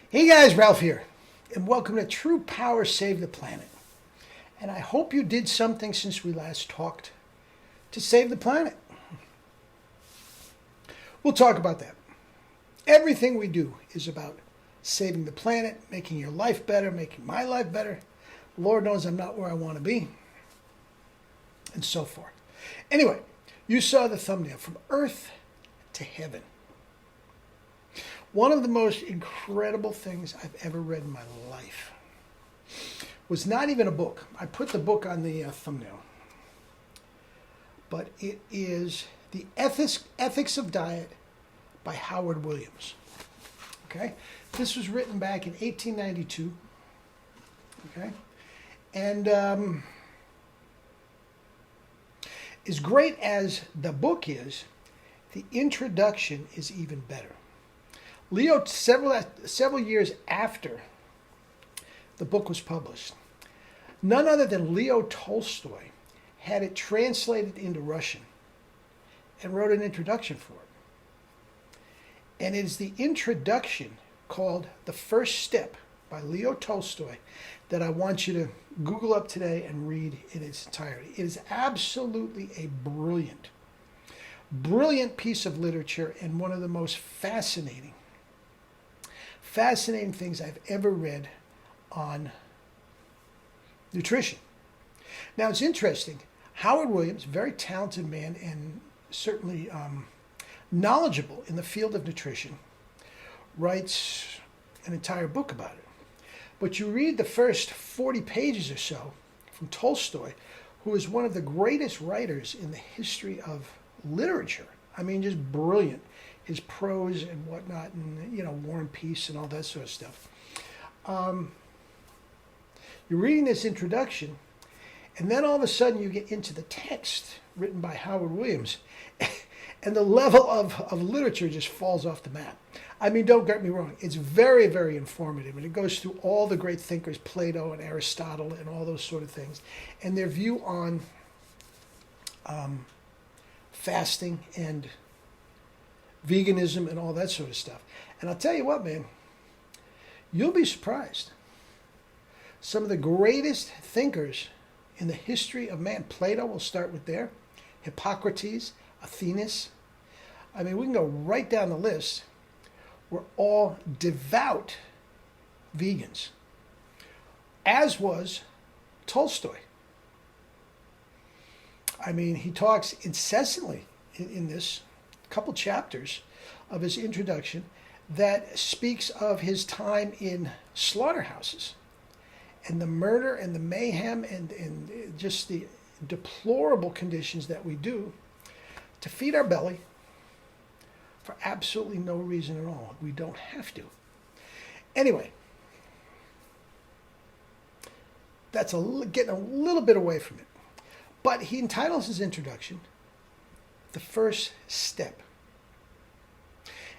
Hey guys, Ralph here, and welcome to True Power Save the Planet. And I hope you did something since we last talked to save the planet. We'll talk about that. Everything we do is about saving the planet, making your life better, making my life better. Lord knows I'm not where I want to be, and so forth. Anyway, you saw the thumbnail, From Earth to Heaven. One of the most incredible things I've ever read in my life was not even a book. I put the book on the thumbnail. But it is The Ethics of Diet by Howard Williams. Okay? This was written back in 1892. Okay? And as great as the book is, the introduction is even better. Leo, several years after the book was published, none other than Leo Tolstoy had it translated into Russian and wrote an introduction for it. And it is the introduction called The First Step by Leo Tolstoy that I want you to Google up today and read in its entirety. It is absolutely a brilliant piece of literature and one of the most fascinating things I've ever read on nutrition. Now, it's interesting. Howard Williams, very talented man and certainly knowledgeable in the field of nutrition, writes an entire book about it. But you read the first 40 pages or so from Tolstoy, who is one of the greatest writers in the history of literature. I mean, just brilliant. His prose and whatnot, and War and Peace and all that sort of stuff. You're reading this introduction, and then all of a sudden you get into the text written by Howard Williams, and the level of literature just falls off the map. I mean, don't get me wrong, it's very, very informative, and it goes through all the great thinkers, Plato and Aristotle and all those sort of things, and their view on fasting and veganism and all that sort of stuff. And I'll tell you what, man, you'll be surprised. Some of the greatest thinkers in the history of man, Plato, will start with there, Hippocrates, Athenaeus. I mean, we can go right down the list. Were all devout vegans, as was Tolstoy. I mean, he talks incessantly in this couple chapters of his introduction that speaks of his time in slaughterhouses and the murder and the mayhem and just the deplorable conditions that we do to feed our belly for absolutely no reason at all. We don't have to. Anyway, that's getting a little bit away from it. But he entitles his introduction The First Step.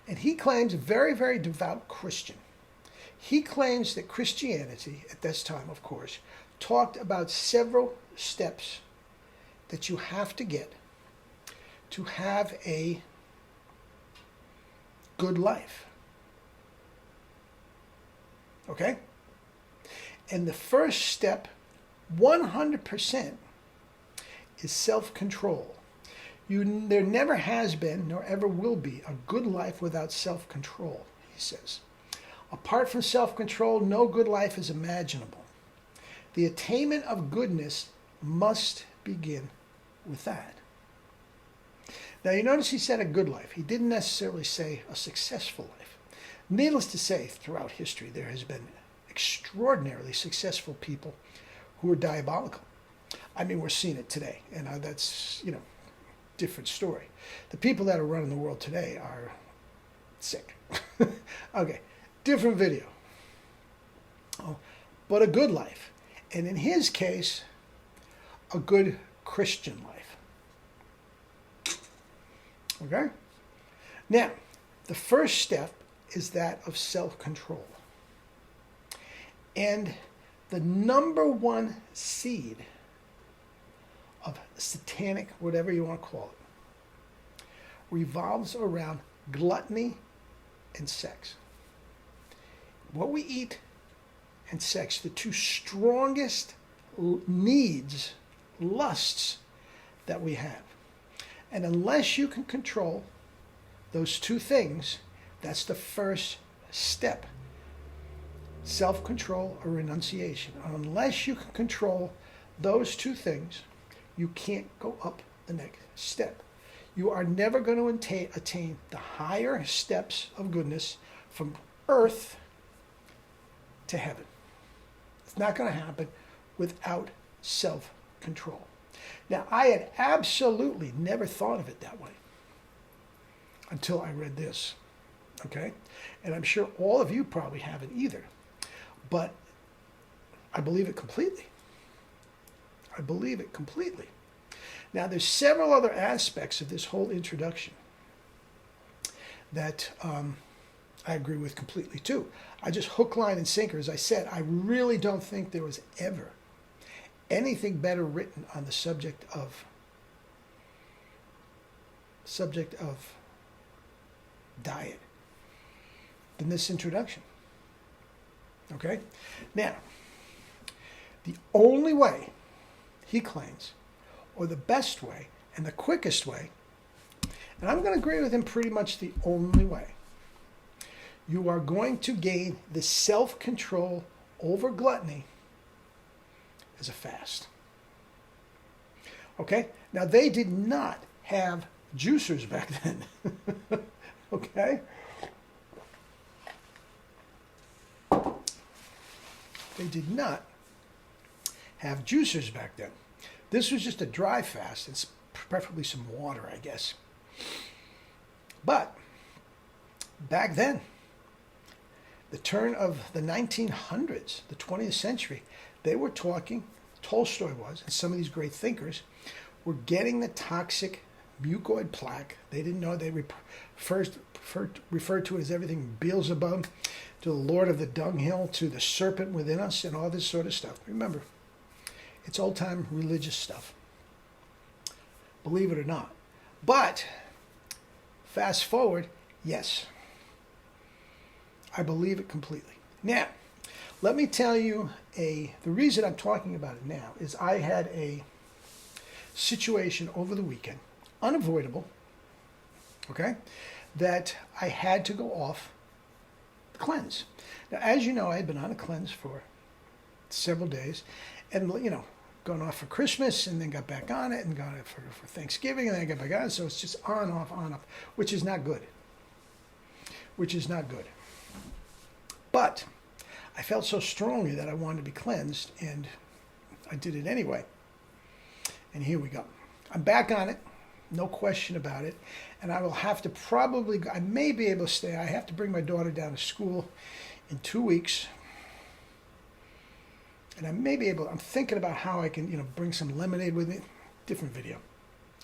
And he claims, a very, very devout Christian, he claims that Christianity, at this time, of course, talked about several steps that you have to get to have a good life. Okay? And the first step, 100%, is self-control. There never has been, nor ever will be, a good life without self-control, he says. Apart from self-control, no good life is imaginable. The attainment of goodness must begin with that. Now, you notice he said a good life. He didn't necessarily say a successful life. Needless to say, throughout history, there has been extraordinarily successful people who are diabolical. I mean, we're seeing it today, and that's, different story. The people that are running the world today are sick. Okay, different video. Oh, but a good life. And in his case, a good Christian life. Okay? Now, the first step is that of self-control. And the number one seed of satanic, whatever you want to call it, revolves around gluttony and sex. what we eat and sex, the two strongest needs, lusts that we have. And unless you can control those two things, that's the first step. Self-control or renunciation. Unless you can control those two things, you can't go up the next step. You are never going to attain the higher steps of goodness from earth to heaven. It's not going to happen without self-control. Now, I had absolutely never thought of it that way until I read this, okay? And I'm sure all of you probably haven't either, but I believe it completely. I believe it completely. Now, there's several other aspects of this whole introduction that I agree with completely too. I just hook, line, and sinker. As I said, I really don't think there was ever anything better written on the subject of diet than this introduction. Okay? Now, the only way, he claims, or the best way and the quickest way, and I'm going to agree with him, pretty much the only way, you are going to gain the self-control over gluttony is a fast. Okay? Now, they did not have juicers back then. Okay? They did not have juicers back then. This was just a dry fast. It's preferably some water, I guess. But back then, the turn of the 1900s, the 20th century, they were talking, Tolstoy was, and some of these great thinkers, were getting the toxic mucoid plaque. They didn't know. They referred to it as everything Beelzebub, to the Lord of the Dunghill, to the serpent within us, and all this sort of stuff. Remember, it's old-time religious stuff. Believe it or not. But, fast forward, yes. I believe it completely. Now, let me tell you the reason I'm talking about it now is I had a situation over the weekend, unavoidable, okay, that I had to go off the cleanse. Now, as you know, I had been on a cleanse for several days, and, gone off for Christmas, and then got back on it, and got it for Thanksgiving, and then I got back on it, so it's just on, off, which is not good. Which is not good. But I felt so strongly that I wanted to be cleansed, and I did it anyway. And here we go. I'm back on it, no question about it. And I will have to I may be able to stay. I have to bring my daughter down to school in 2 weeks. And I may be able, I'm thinking about how I can, bring some lemonade with me. Different video.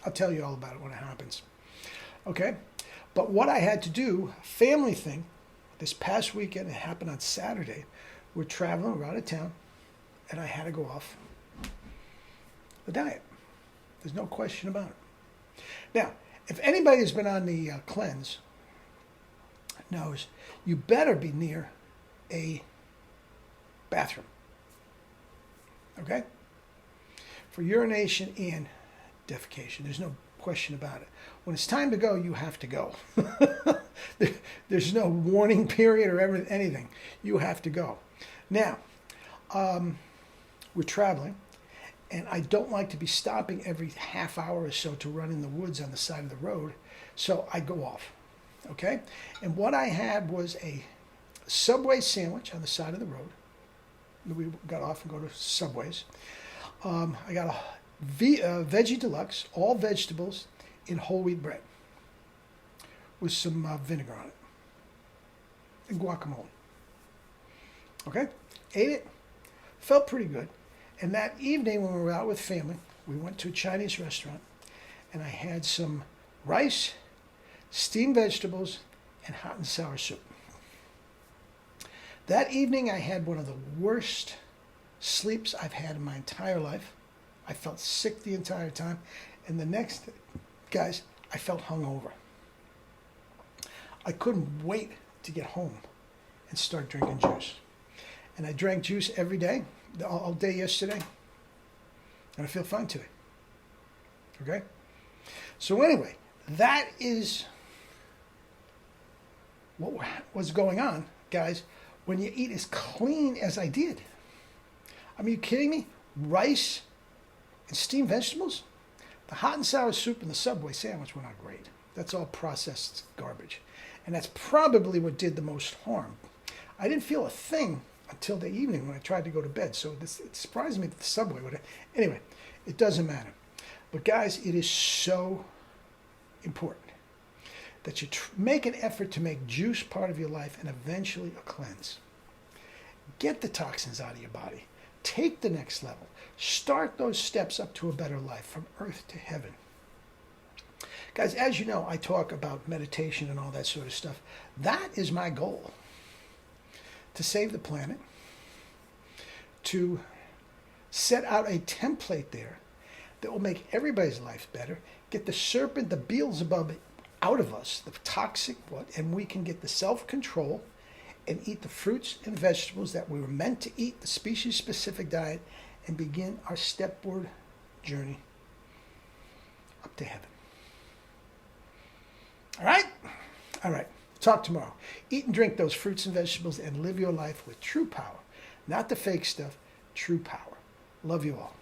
I'll tell you all about it when it happens. Okay? But what I had to do, family thing, this past weekend, it happened on Saturday. We're traveling, we're out of town, and I had to go off the diet. There's no question about it. Now, if anybody has been on the cleanse knows, you better be near a bathroom. Okay? For urination and defecation. There's no question about it. When it's time to go, you have to go. There's no warning period or anything. You have to go. Now, we're traveling, and I don't like to be stopping every half hour or so to run in the woods on the side of the road, so I go off. Okay? And what I had was a Subway sandwich on the side of the road. We got off and go to Subways. I got a Veggie Deluxe, all vegetables in whole wheat bread with some vinegar on it and guacamole. Okay? Ate it. Felt pretty good. And that evening when we were out with family, we went to a Chinese restaurant, and I had some rice, steamed vegetables, and hot and sour soup. That evening I had one of the worst sleeps I've had in my entire life. I felt sick the entire time. And the next, guys, I felt hungover. I couldn't wait to get home and start drinking juice. And I drank juice every day, all day yesterday, and I feel fine today. Okay? So anyway, that is what was going on, guys, when you eat as clean as I did. I mean, are you kidding me? Rice and steamed vegetables? The hot and sour soup and the Subway sandwich were not great. That's all processed garbage. And that's probably what did the most harm. I didn't feel a thing until the evening when I tried to go to bed. So it surprised me that the Subway would have. Anyway, it doesn't matter. But guys, it is so important that you make an effort to make juice part of your life and eventually a cleanse. Get the toxins out of your body. Take the next level. Start those steps up to a better life from earth to heaven. Guys, as you know, I talk about meditation and all that sort of stuff. That is my goal. To save the planet. To set out a template there that will make everybody's life better. Get the serpent, the Beelzebub out of us, the toxic one, and we can get the self-control and eat the fruits and vegetables that we were meant to eat, the species-specific diet, and begin our stepward journey up to heaven. All right? All right. Talk tomorrow. Eat and drink those fruits and vegetables and live your life with true power. Not the fake stuff, true power. Love you all.